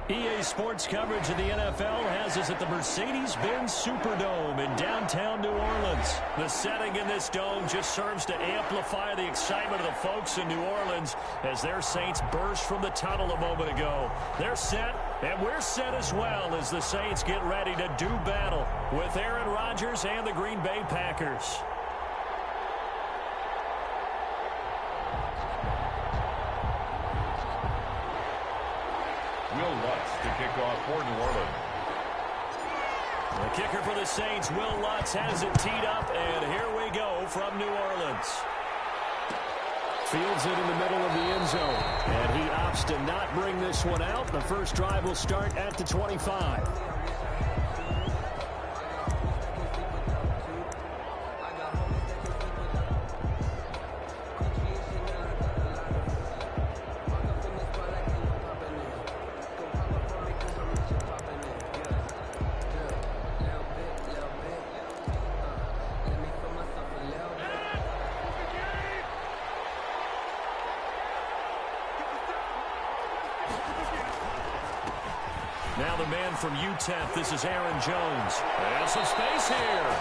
EA Sports coverage of the NFL has us at the Mercedes-Benz Superdome in downtown New Orleans. The setting in this dome just serves to amplify the excitement of the folks in New Orleans as their Saints burst from the tunnel a moment ago. They're set, and we're set as well as the Saints get ready to do battle with Aaron Rodgers and the Green Bay Packers. Will Lutz to kick off for New Orleans. The kicker for the Saints, Will Lutz, has it teed up, and here we go from New Orleans. Fields it in the middle of the end zone, and he opts to not bring this one out. The first drive will start at the 25. Now the man from UTEP, this is Aaron Jones. And some space here.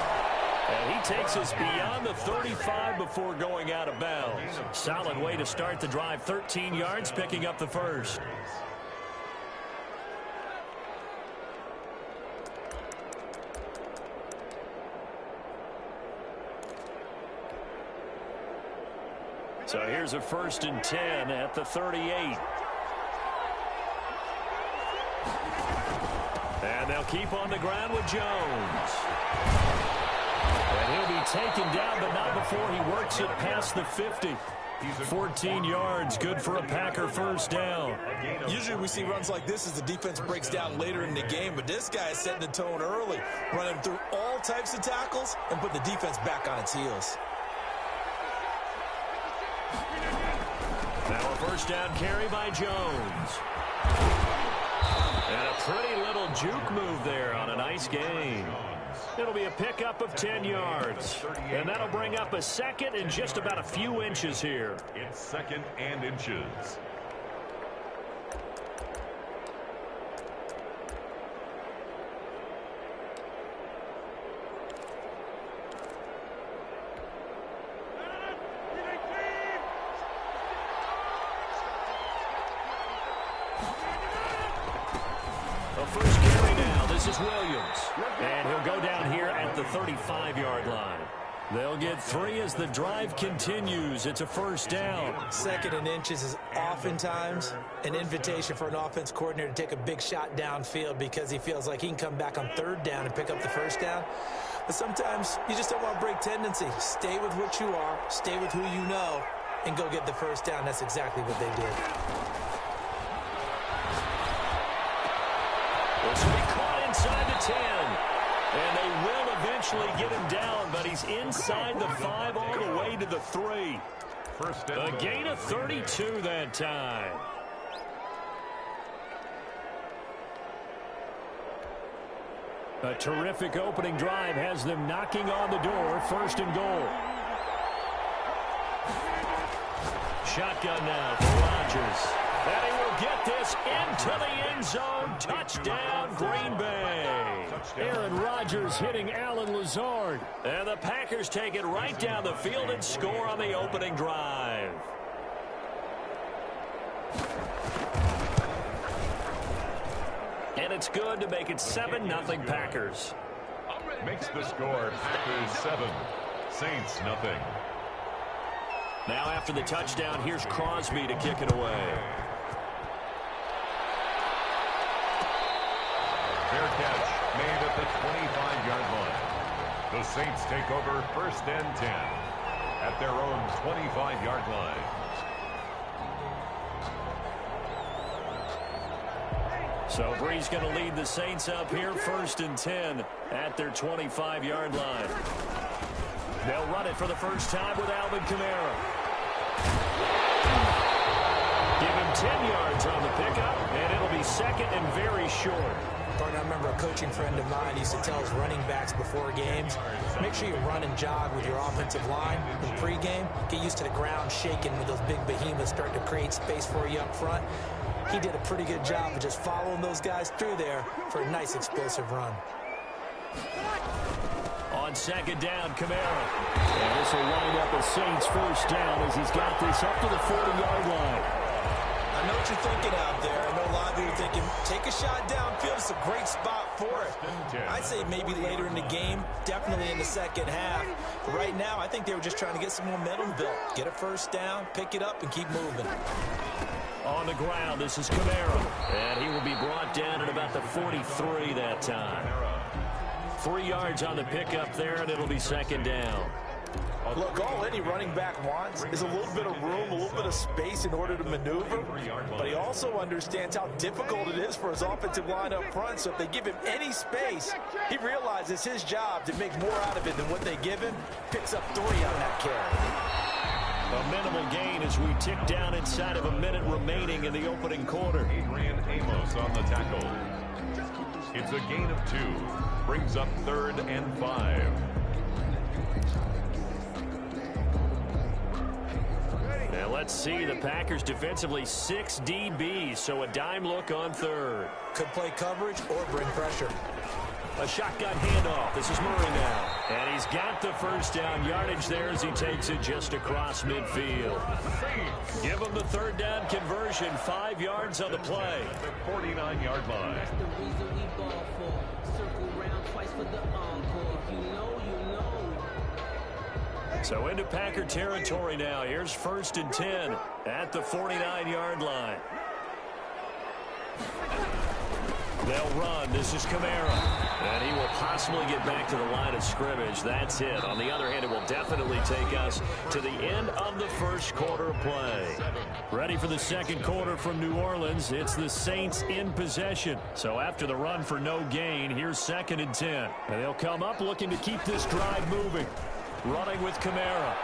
And he takes us beyond the 35 before going out of bounds. Solid way to start the drive. 13 yards, picking up the first. So here's a 1st and 10 at the 38. And they'll keep on the ground with Jones. And he'll be taken down, but not before he works it past the 50. 14 yards, good for a Packer first down. Usually we see runs like this as the defense breaks down later in the game, but this guy is setting the tone early, running through all types of tackles and put the defense back on its heels. Now a first down carry by Jones. And a pretty little juke move there on a nice gain. It'll be a pickup of 10 yards. And that'll bring up a second and just about a few inches here. It's 2nd and inches. First carry now. This is Williams. And he'll go down here at the 35-yard line. They'll get 3 as the drive continues. It's a first down. 2nd and inches is oftentimes an invitation for an offense coordinator to take a big shot downfield because he feels like he can come back on 3rd down and pick up the first down. But sometimes you just don't want to break tendency. Stay with what you are, stay with who you know, and go get the first down. That's exactly what they did. This will be caught inside the 10. And they will eventually get him down, but he's inside the 5 all the way to the 3. A gain of 32 that time. A terrific opening drive has them knocking on the door. 1st and goal. Shotgun now for Rodgers. And he will get this into the end zone. Touchdown, Green Bay. Aaron Rodgers hitting Allen Lazard. And the Packers take it right down the field and score on the opening drive. And it's good to make it 7-0 Packers. Makes the score Packers 7, Saints nothing. Now after the touchdown, here's Crosby to kick it away. Fair catch made at the 25-yard line. The Saints take over 1st and 10 at their own 25-yard line. So Bree's going to lead the Saints up here, 1st and 10 at their 25-yard line. They'll run it for the first time with Alvin Kamara. Give him 10 yards on the pickup, and it'll be 2nd and very short. I remember a coaching friend of mine used to tell his running backs before games, make sure you run and jog with your offensive line in pregame. Get used to the ground shaking when those big behemoths start to create space for you up front. he did a pretty good job of just following those guys through there for a nice explosive run. On second down, Kamara. And this will wind up a Saints first down as he's got this up to the 40-yard line. I know what you're thinking out there. I know a lot of you are thinking, take a shot downfield. It's a great spot for it. I'd say maybe later in the game, definitely in the second half. But right now, I think they were just trying to get some momentum built. Get a first down, pick it up, and keep moving. On the ground, this is Kamara. And he will be brought down at about the 43 that time. 3 yards on the pickup there, and it'll be second down. Look, all any running back wants is a little bit of room, a little bit of space in order to maneuver. But he also understands how difficult it is for his offensive line up front. So if they give him any space, he realizes it's his job to make more out of it than what they give him. Picks up 3 on that carry. A minimal gain as we tick down inside of a minute remaining in the opening quarter. Adrian Amos on the tackle. It's a gain of 2. Brings up 3rd and 5. Now let's see the Packers defensively 6 DBs, so a dime look on 3rd. Could play coverage or bring pressure. A shotgun handoff. This is Murray now. And he's got the first down yardage there as he takes it just across midfield. Give him the 3rd down conversion. 5 yards on the play. The 49-yard line. That's the reason we ball for. Circle round twice for the encore. If you know, you know. So into Packer territory now. Here's 1st and 10 at the 49-yard line. They'll run. This is Kamara. And he will possibly get back to the line of scrimmage. That's it. On the other hand, it will definitely take us to the end of the first quarter play. Ready for the second quarter from New Orleans. It's the Saints in possession. So after the run for no gain, here's 2nd and 10. And they'll come up looking to keep this drive moving. Running with Kamara.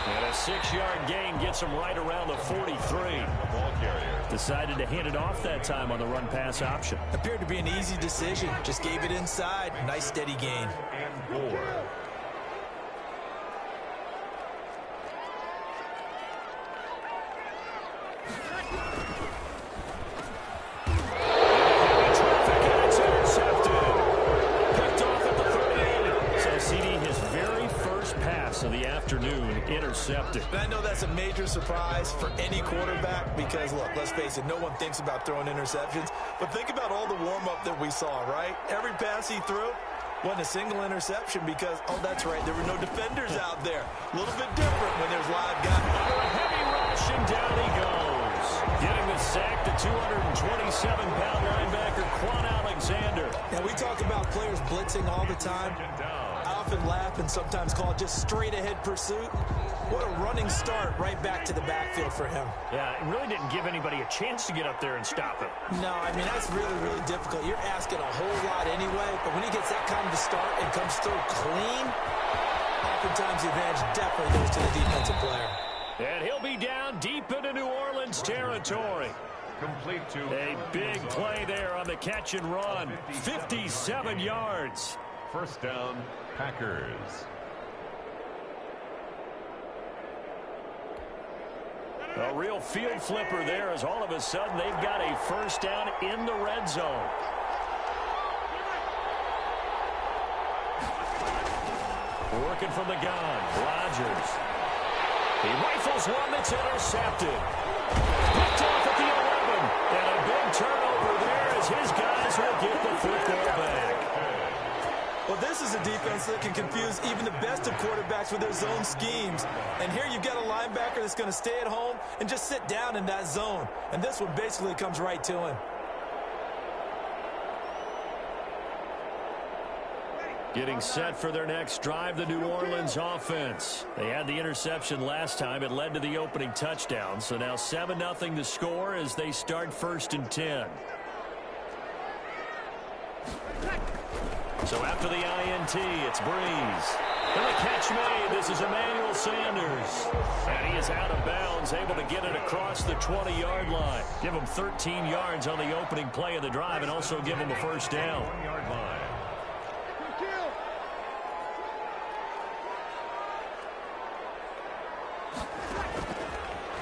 And a 6-yard gain gets him right around the 43. Ball carrier. Decided to hand it off that time on the run-pass option. Appeared to be an easy decision. Just gave it inside. Nice steady gain. And 4. Of the afternoon intercepted. And I know that's a major surprise for any quarterback because, look, let's face it, no one thinks about throwing interceptions. But think about all the warm-up that we saw, right? Every pass he threw wasn't a single interception because, oh, that's right, there were no defenders out there. A little bit different when there's live guys. Under a heavy rush, and down he goes. Getting the sack, the 227-pound linebacker, Quan Alexander. Now, we talk about players blitzing all the time. I often laugh and sometimes call it just straight-ahead pursuit. What a running start right back to the backfield for him. Yeah, it really didn't give anybody a chance to get up there and stop him. No, I mean, that's really, really difficult. You're asking a whole lot anyway, but when he gets that kind of a start and comes through clean, oftentimes the advantage definitely goes to the defensive player. And he'll be down deep into New Orleans territory. Complete to a big play there on the catch and run. 57 yards. First down, Packers. A real field flipper there as all of a sudden they've got a first down in the red zone. Working from the gun, Rodgers. He rifles one that's intercepted. Picked off at the 11. And a big turnover there as his guys will get the football back. Well, this is a defense that can confuse even the best of quarterbacks with their zone schemes. And here you've got a linebacker that's going to stay at home and just sit down in that zone. And this one basically comes right to him. Getting set for their next drive, the New Orleans offense. They had the interception last time. It led to the opening touchdown. So now 7-0 to score as they start 1st and 10. So after the INT, it's Breeze. And the catch made. This is Emmanuel Sanders. And he is out of bounds, able to get it across the 20-yard line. Give him 13 yards on the opening play of the drive and also give him a first down. 1-yard line.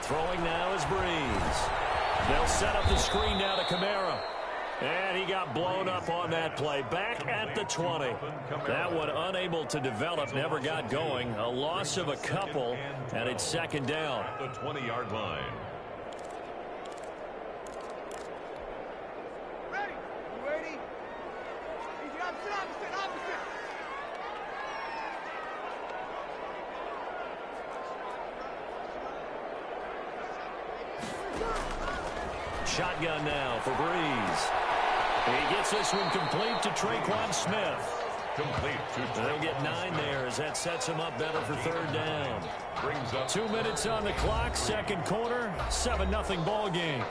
Throwing now is Breeze. They'll set up the screen now to Kamara. And he got blown up on that play. Back at the 20. That one unable to develop, never got going. A loss of a couple, and it's second down. At the 20-yard line. Ready? You ready? Easy, opposite. Shotgun now for Breeze. He gets this one complete to Traquan Smith. Complete to They'll get 9 there as that sets him up better for third down. Brings up 2 minutes on the clock, second quarter, 7-0 ball game.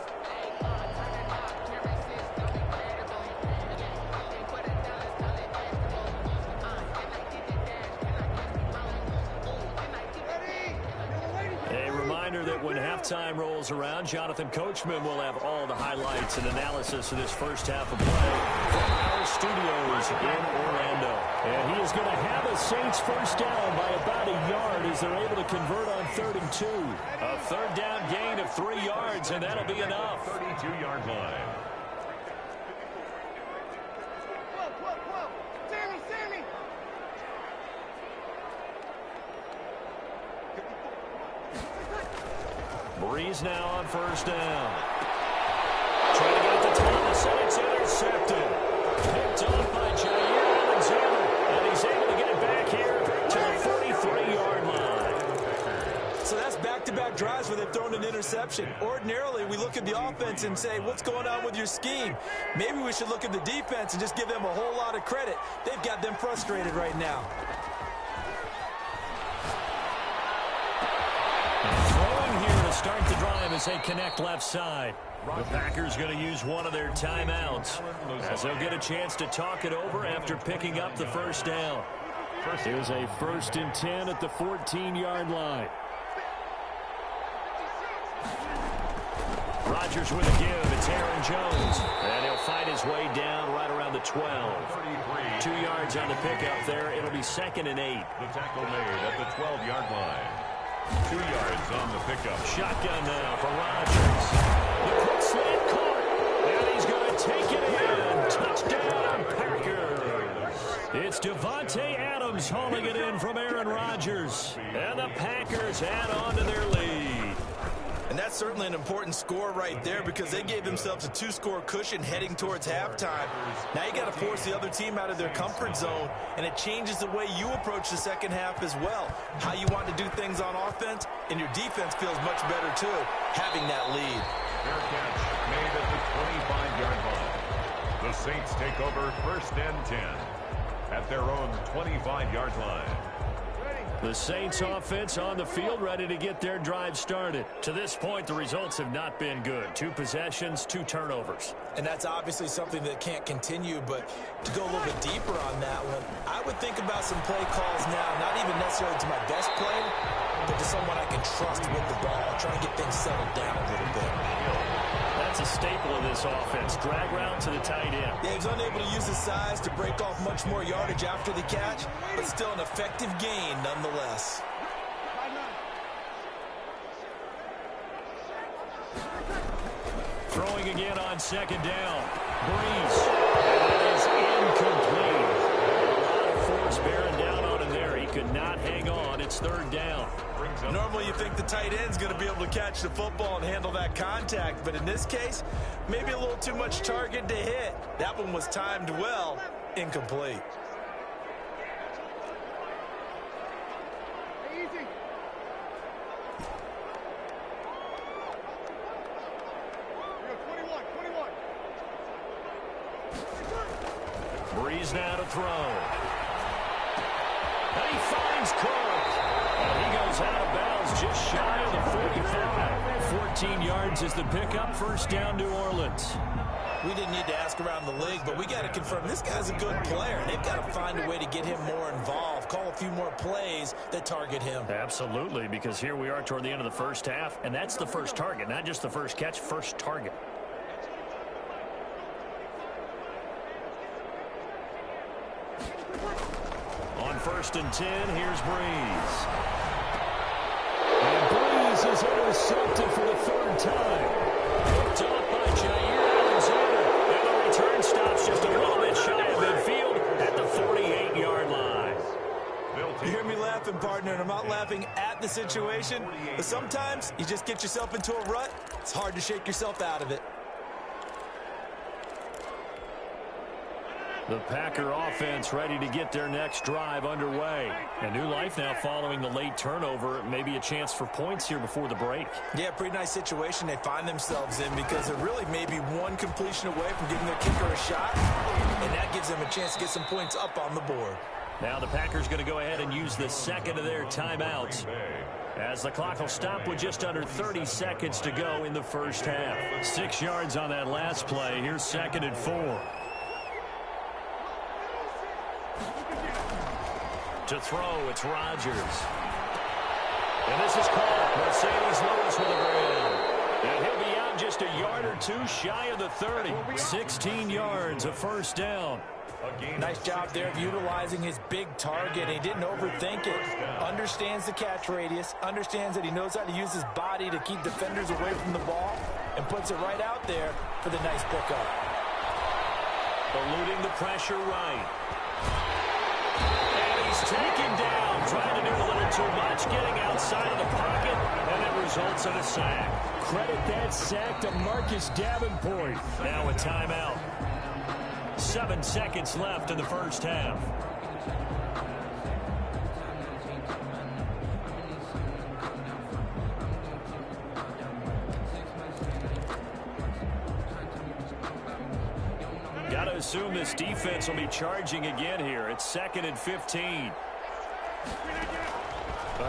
That when halftime rolls around, Jonathan Coachman will have all the highlights and analysis of this first half of play from our studios in Orlando. And he is going to have a Saints first down by about a yard as they're able to convert on 3rd and 2. A third down gain of 3 yards, and that'll be enough. 32-yard line. Whoa. Sammy. Breeze now on first down. Trying to get it to Thomas, and it's intercepted. Picked off by Jair Alexander, and he's able to get it back here to the 43-yard line. So that's back-to-back drives where they've thrown an interception. Ordinarily, we look at the offense and say, what's going on with your scheme? Maybe we should look at the defense and just give them a whole lot of credit. They've got them frustrated right now. Start the drive as they connect left side. The Packers going to use one of their timeouts as they'll get a chance to talk it over after picking up the first down. Here's a 1st and 10 at the 14-yard line. Rodgers with a give. It's Aaron Jones. And he'll fight his way down right around the 12. 2 yards on the pickup there. It'll be 2nd and 8. The tackle made at the 12-yard line. 2 yards on the pickup. Shotgun now for Rodgers. The quick slant caught. And he's going to take it in. Touchdown, Packers. It's Devontae Adams hauling it in from Aaron Rodgers. And the Packers add on to their lead. And that's certainly an important score right there because they gave themselves a 2-score cushion heading towards halftime. Now you got to force the other team out of their comfort zone, and it changes the way you approach the second half as well. How you want to do things on offense, and your defense feels much better too, having that lead. Fair catch made at the 25-yard line. The Saints take over 1st and 10 at their own 25-yard line. The Saints offense on the field ready to get their drive started. To this point, the results have not been good. 2 possessions, 2 turnovers. And that's obviously something that can't continue, but to go a little bit deeper on that one, I would think about some play calls now, not even necessarily to my best player, but to someone I can trust with the ball, trying to get things settled down a little bit. That's a staple of this offense. Drag route to the tight end. Yeah, he's unable to use his size to break off much more yardage after the catch, but still an effective gain nonetheless. Throwing again on 2nd down. Breeze. And that is incomplete. A lot of force bearing down on him there. He could not hang on. It's 3rd down. Normally you think the tight end's going to be able to catch the football and handle that contact, but in this case, maybe a little too much target to hit. That one was timed well, incomplete. Easy. You're 21. Breeze now to throw. And he finds Cook. And he goes out of bounds just shy of the 45. 14 yards is the pickup. 1st down, New Orleans. We didn't need to ask around the league, but we got to confirm this guy's a good player. They've got to find a way to get him more involved, call a few more plays that target him. Absolutely, because here we are toward the end of the first half, and that's the first target, not just the first catch, first target. On 1st and 10, here's Breeze. And Breeze is intercepted for the 3rd time. Picked off by Jair Alexander. And the return stops just a little bit shy of midfield at the 48-yard line. You hear me laughing, partner, and I'm not laughing at the situation. But sometimes you just get yourself into a rut. It's hard to shake yourself out of it. The Packer offense ready to get their next drive underway. A new life now following the late turnover. Maybe a chance for points here before the break. Yeah, pretty nice situation they find themselves in because they're really maybe one completion away from giving their kicker a shot. And that gives them a chance to get some points up on the board. Now the Packers going to go ahead and use the second of their timeouts, as the clock will stop with just under 30 seconds to go in the first half. 6 yards on that last play. Here's 2nd and 4. To throw, it's Rodgers. And this is caught. Mercedes Lewis with a grab. And he'll be out just a yard or two shy of the 30. 16 yards, a first down. Nice job there of utilizing his big target. He didn't overthink it. Understands the catch radius. Understands that he knows how to use his body to keep defenders away from the ball. And puts it right out there for the nice pickup. Eluding the pressure right. And he's taken down. Trying to do a little too much. Getting outside of the pocket. And it results in a sack. Credit that sack to Marcus Davenport. Now a timeout. 7 seconds left in the first half. Got to assume this defense will be charging again here. It's 2nd and 15.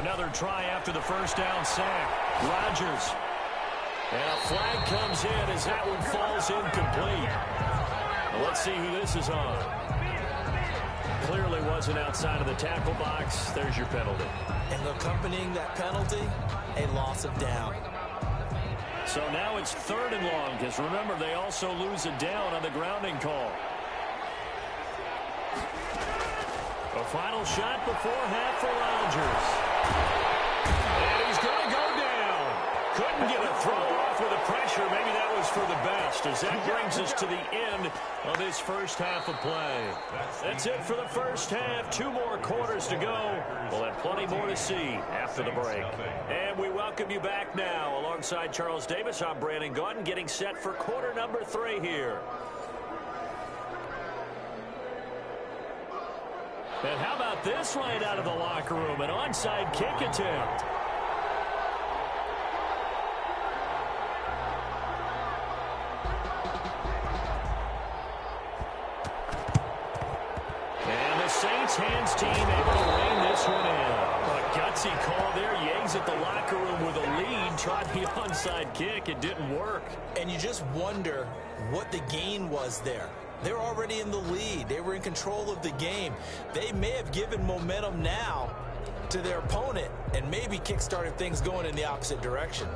Another try after the first down sack. Rodgers. And a flag comes in as that one falls incomplete. Let's see who this is on. Clearly wasn't outside of the tackle box. There's your penalty. And accompanying that penalty, a loss of down. So now it's 3rd and long, because remember, they also lose a down on the grounding call. A final shot before half for Rodgers. And he's going to go down. Couldn't get a throw off with the pressure. Maybe that was for the best, as that brings us to the end of this first half of play. That's it for the first half. 2 more quarters to go. We'll have plenty more to see after the break. And we welcome you back now. Alongside Charles Davis, I'm Brandon Gaudin, getting set for quarter number 3 here. And how about this right out of the locker room? An onside kick attempt. Saints hands team able to rein this one in. A gutsy call there. Yangs at the locker room with a lead. Tried the onside kick. It didn't work. And you just wonder what the gain was there. They're already in the lead. They were in control of the game. They may have given momentum now to their opponent and maybe kick-started things going in the opposite direction.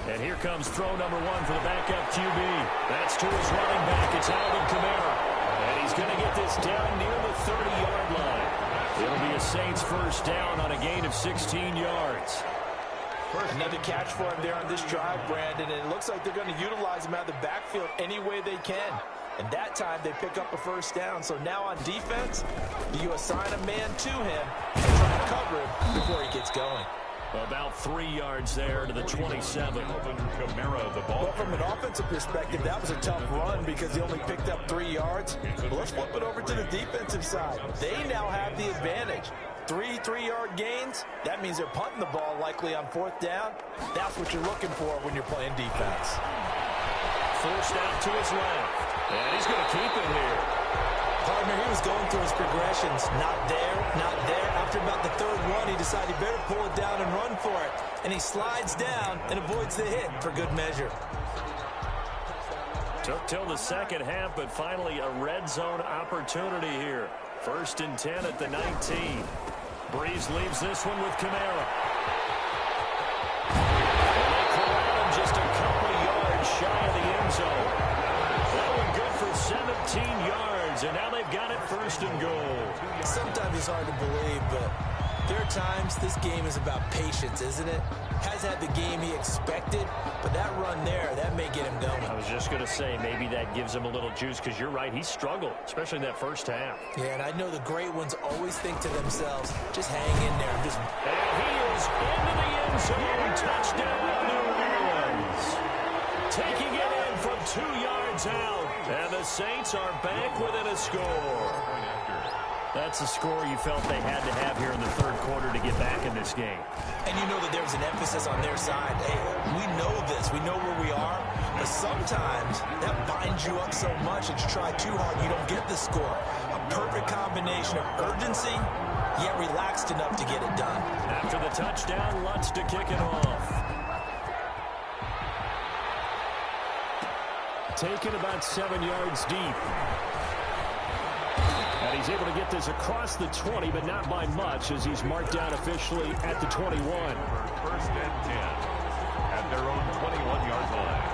And here comes throw number 1 for the backup QB. That's to his running back. It's Alvin Kamara. And he's going to get this down near the 30-yard line. It'll be a Saints first down on a gain of 16 yards. Another catch for him there on this drive, Brandon. And it looks like they're going to utilize him out of the backfield any way they can. And that time they pick up a first down. So now on defense, you assign a man to him and try to cover him before he gets going. About 3 yards there to the 27. Kamara, the ball. Well, from an offensive perspective, that was a tough run because he only picked up 3 yards. But let's flip it over to the defensive side. They now have the advantage. 3 3-yard gains. That means they're punting the ball likely on 4th down. That's what you're looking for when you're playing defense. Forced out to his left. And he's going to keep it here. Partner, he was going through his progressions. Not there, not there. After about the 3rd one, he decided he better pull it down and run for it. And he slides down and avoids the hit for good measure. Took till the second half, but finally a red zone opportunity here. 1st and 10 at the 19. Breeze leaves this one with Kamara. And they corral him just a couple yards shy of the end zone. That one good for 17 yards. yards, and now they've got it 1st and goal. Sometimes it's hard to believe, but there are times this game is about patience, isn't it? Has had the game he expected, but that run there, that may get him going. I was just going to say, maybe that gives him a little juice, because you're right, he struggled, especially in that first half. Yeah, and I know the great ones always think to themselves, just hang in there. And he is into the end zone. Touchdown, New Orleans. Taking it in from 2 yards out. And the Saints are back within a score. That's the score you felt they had to have here in the 3rd quarter to get back in this game. And you know that there was an emphasis on their side. Hey, we know this. We know where we are. But sometimes that binds you up so much that you try too hard, you don't get the score. A perfect combination of urgency, yet relaxed enough to get it done. After the touchdown, Lutz to kick it off. Taken about 7 yards deep. And he's able to get this across the 20, but not by much, as he's marked down officially at the 21. 1st and 10 at their own 21-yard line.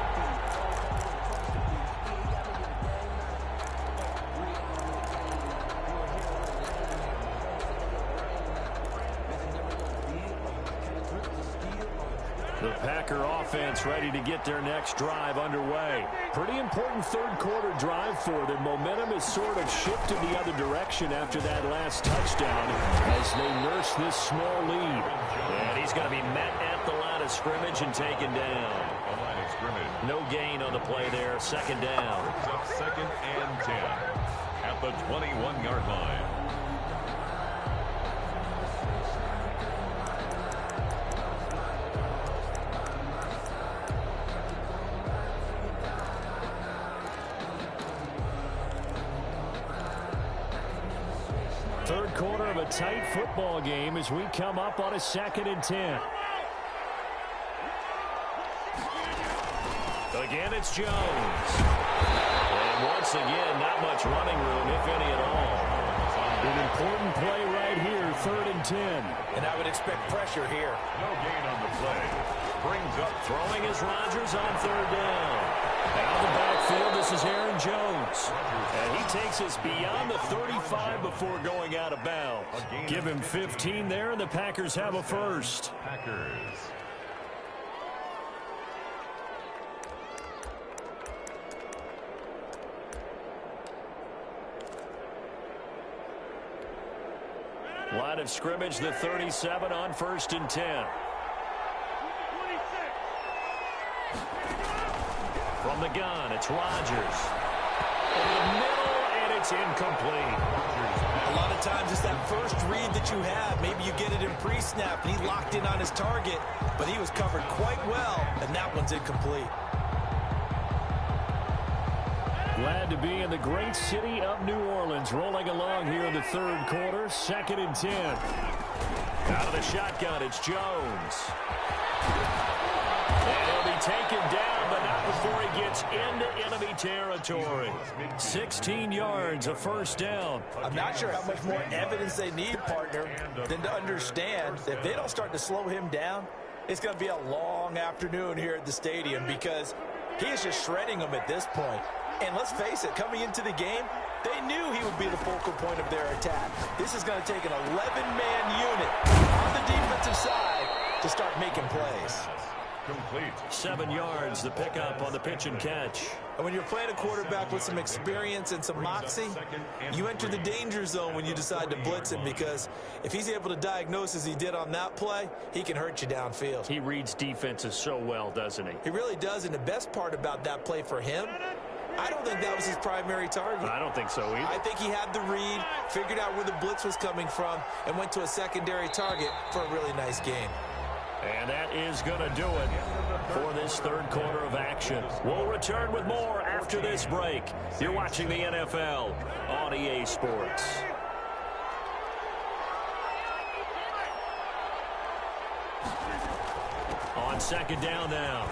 The Packer offense ready to get their next drive underway. Pretty important 3rd quarter drive for them. Momentum has sort of shifted the other direction after that last touchdown as they nurse this small lead. And he's going to be met at the line of scrimmage and taken down. The line of scrimmage. No gain on the play there. 2nd down. It's up 2nd and 10 at the 21-yard line. Third quarter of a tight football game as we come up on a 2nd and 10. Again, it's Jones. And once again, not much running room, if any at all. An important play right here, 3rd and 10. And I would expect pressure here. No gain on the play. Brings up throwing is Rodgers on 3rd down. Out of the backfield, this is Aaron Jones. And he takes us beyond the 35 before going out of bounds. Give him 15 there, and the Packers have a first. Packers. Line of scrimmage, the 37 on 1st and 10. From the gun, it's Rodgers. Over the middle, and it's incomplete. A lot of times it's that first read that you have. Maybe you get it in pre-snap, and he locked in on his target, but he was covered quite well, and that one's incomplete. Glad to be in the great city of New Orleans, rolling along here in the 3rd quarter, 2nd and 10. Out of the shotgun, it's Jones. And he'll be taken down, but not before he gets into enemy territory. 16 yards, a 1st down. I'm not sure how much more evidence they need, partner, than to understand that if they don't start to slow him down, it's going to be a long afternoon here at the stadium because he is just shredding them at this point. And let's face it, coming into the game, they knew he would be the focal point of their attack. This is going to take an 11-man unit on the defensive side to start making plays. Complete. 7 yards, the pickup on the pitch and catch. And when you're playing a quarterback with some experience and some moxie, you enter the danger zone when you decide to blitz him because if he's able to diagnose as he did on that play, he can hurt you downfield. He reads defenses so well, doesn't he? He really does, and the best part about that play for him, I don't think that was his primary target. I don't think so either. I think he had the read, figured out where the blitz was coming from, and went to a secondary target for a really nice game. And that is going to do it for this 3rd quarter of action. We'll return with more after this break. You're watching the NFL on EA Sports. On 2nd down now,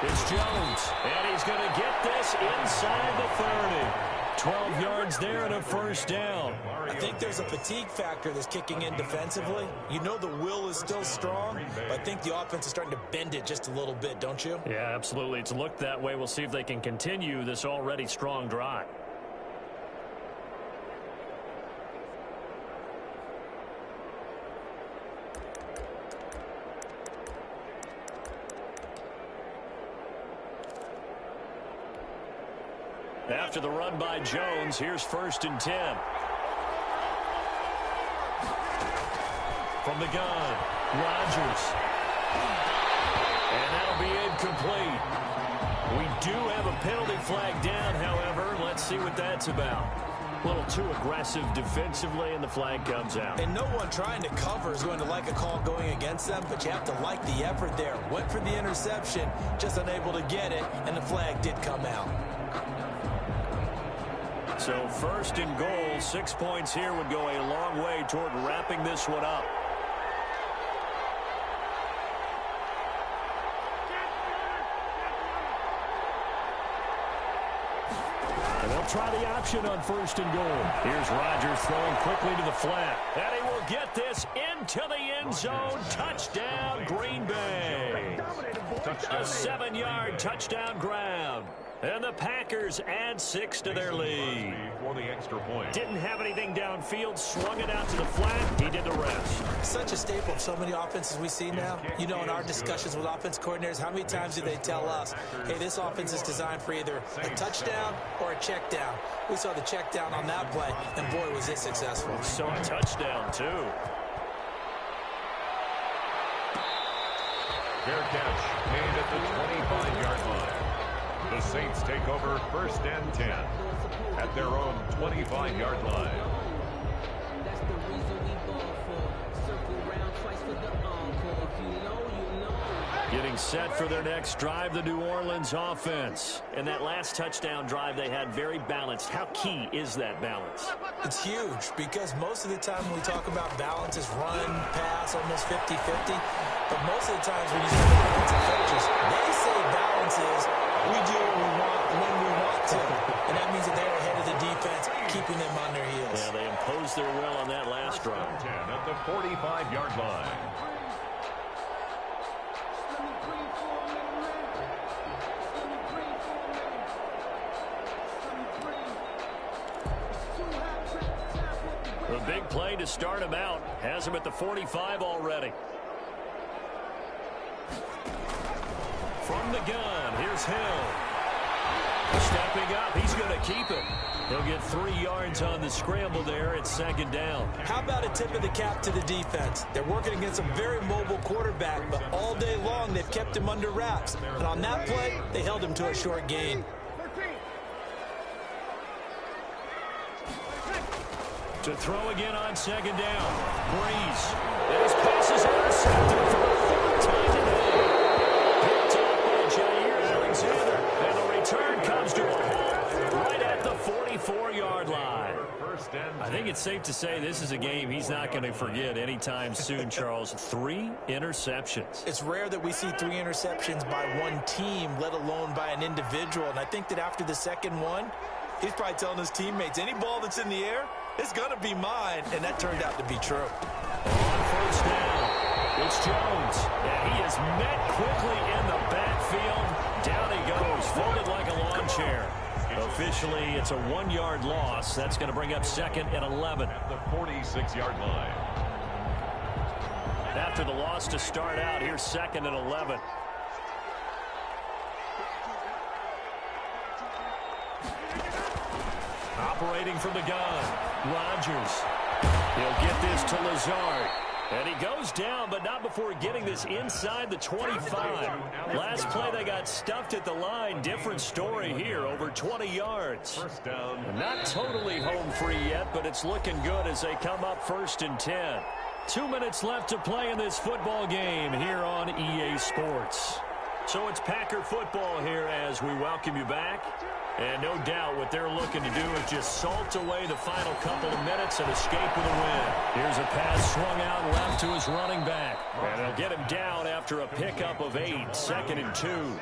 it's Jones, and he's going to get this inside the 30. 12 yards there and a 1st down. I think there's a fatigue factor that's kicking in defensively. You know the will is still strong, but I think the offense is starting to bend it just a little bit, don't you? Yeah, absolutely. It's looked that way. We'll see if they can continue this already strong drive. After the run by Jones, here's 1st and 10. From the gun, Rodgers. And that'll be incomplete. We do have a penalty flag down, however. Let's see what that's about. A little too aggressive defensively, and the flag comes out. And no one trying to cover is going to like a call going against them, but you have to like the effort there. Went for the interception, just unable to get it, and the flag did come out. So 1st and goal, 6 points here would go a long way toward wrapping this one up. And they'll try the option on 1st and goal. Here's Rodgers throwing quickly to the flat. And he will get this into the end zone. Touchdown, Green Bay. A 7-yard touchdown grab. And the Packers add 6 to their lead. For the extra point. Didn't have anything downfield, swung it out to the flat. He did the rest. Such a staple of so many offenses we see now. You know, in our discussions with offense coordinators, how many times do they tell us, hey, this offense is designed for either a touchdown or a check down. We saw the check down on that play, and boy, was it successful. Saw a touchdown, too. Fair catch made at the 25-yard line. The Saints take over 1st and 10 at their own 25-yard line. That's the reason we ball for. Circle round twice for the encore. If you know, you know. Getting set for their next drive, the New Orleans offense. And that last touchdown drive they had very balanced. How key is that balance? It's huge because most of the time when we talk about balance is run, pass, almost 50-50. But most of the times when you see defensive coaches, they say balance is we do what we want when we want to. And that means that they're ahead of the defense, keeping them on their heels. Yeah, they imposed their will on that last drive. 10 at the 45-yard line. A big play to start him out. Has him at the 45 already. From the gun, here's Hill. Stepping up, he's going to keep it. He'll get 3 yards on the scramble there. It's 2nd down. How about a tip of the cap to the defense? They're working against a very mobile quarterback, but all day long they've kept him under wraps. And on that play, they held him to a short gain. To throw again on 2nd down. Breeze. And his pass is intercepted for the 3rd time today. Picked up by Jair Alexander. And the return comes to a halt right at the 44-yard line. I think it's safe to say this is a game he's not going to forget anytime soon, Charles. 3 interceptions. It's rare that we see 3 interceptions by one team, let alone by an individual. And I think that after the second one, he's probably telling his teammates, any ball that's in the air, it's going to be mine. And that turned out to be true. On 1st down, it's Jones. And he is met quickly in the backfield. Down he goes, folded like a lawn chair. Officially, it's a 1-yard loss. That's going to bring up 2nd and 11. At the 46-yard line. After the loss to start out, here's 2nd and 11. Operating from the gun, Rodgers. He'll get this to Lazard. And he goes down, but not before getting this inside the 25. Last play, they got stuffed at the line. Different story here, over 20 yards. 1st down. Not totally home free yet, but it's looking good as they come up 1st and 10. 2 minutes left to play in this football game here on EA Sports. So it's Packer football here as we welcome you back. And no doubt what they're looking to do is just salt away the final couple of minutes and escape with a win. Here's a pass swung out left to his running back. And they'll get him down after a pickup of 8, 2nd and 2.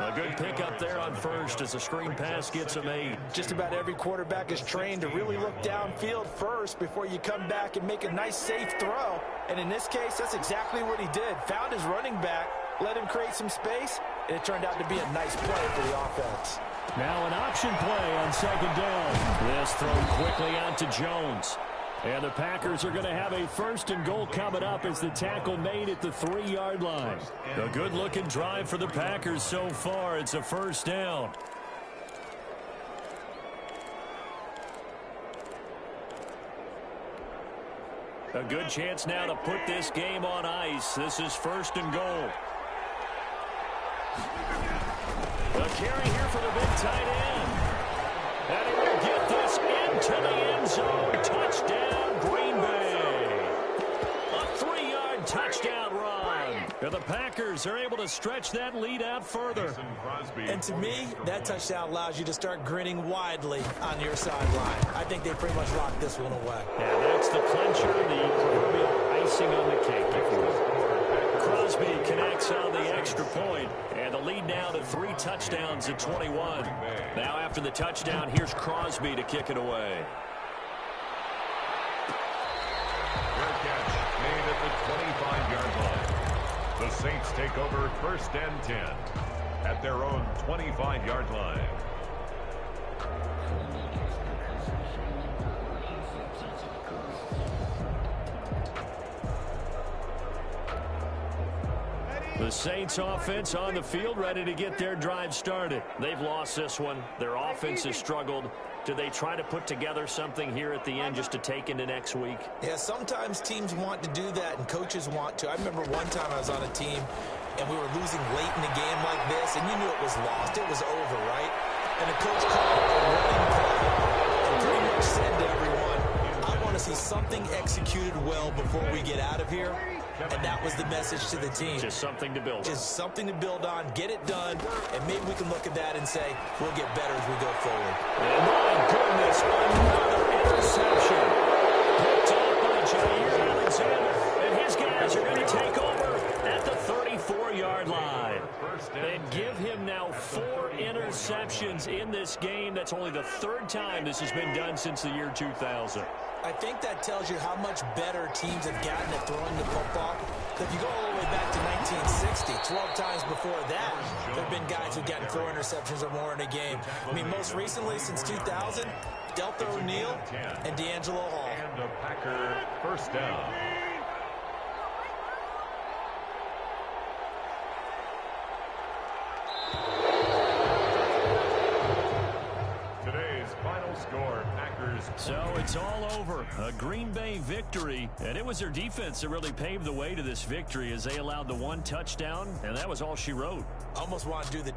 A good pickup there on 1st as the screen pass gets him 8. Just about every quarterback is trained to really look downfield first before you come back and make a nice, safe throw. And in this case, that's exactly what he did. Found his running back, let him create some space, and it turned out to be a nice play for the offense. Now an option play on 2nd down. This thrown quickly out to Jones. And the Packers are going to have a 1st and goal coming up as the tackle made at the 3-yard line. A good-looking drive for the Packers so far. It's a 1st down. A good chance now to put this game on ice. This is 1st and goal. A carry here for the big tight end. And he will get this into the end zone. Touchdown, Green Bay. A 3-yard touchdown run. And the Packers are able to stretch that lead out further. And to me, that touchdown allows you to start grinning widely on your sideline. I think they pretty much locked this one away. And that's the clincher, the proverbial icing on the cake, if you will. Crosby connects on the extra point, and the lead now to 3 touchdowns at 21. Now after the touchdown, here's Crosby to kick it away. Great catch made at the 25-yard line. The Saints take over 1st and 10 at their own 25-yard line. The Saints offense on the field, ready to get their drive started. They've lost this one. Their offense has struggled. Do they try to put together something here at the end just to take into next week? Yeah, sometimes teams want to do that and coaches want to. I remember one time I was on a team and we were losing late in a game like this, and you knew it was lost. It was over, right? And the coach called a running play and pretty much said to everyone, I want to see something executed well before we get out of here. And that was the message to the team. Just something to build on. Just something to build on, get it done, and maybe we can look at that and say, we'll get better as we go forward. And my goodness, another interception. Picked off by Jair Alexander. And his guys are going to take over at the 34-yard line. And give him now 4 interceptions in this game. That's only the 3rd time this has been done since the year 2000. I think that tells you how much better teams have gotten at throwing the football. If you go all the way back to 1960, 12 times before that, there have been guys who've gotten 4 interceptions or more in a game. I mean, most recently, since 2000, Delta O'Neal and D'Angelo Hall. And a Packer 1st down. Today's final score, Packers. So it's all over. A Green Bay victory. And it was their defense that really paved the way to this victory as they allowed the 1 touchdown, and that was all she wrote. Almost want to do the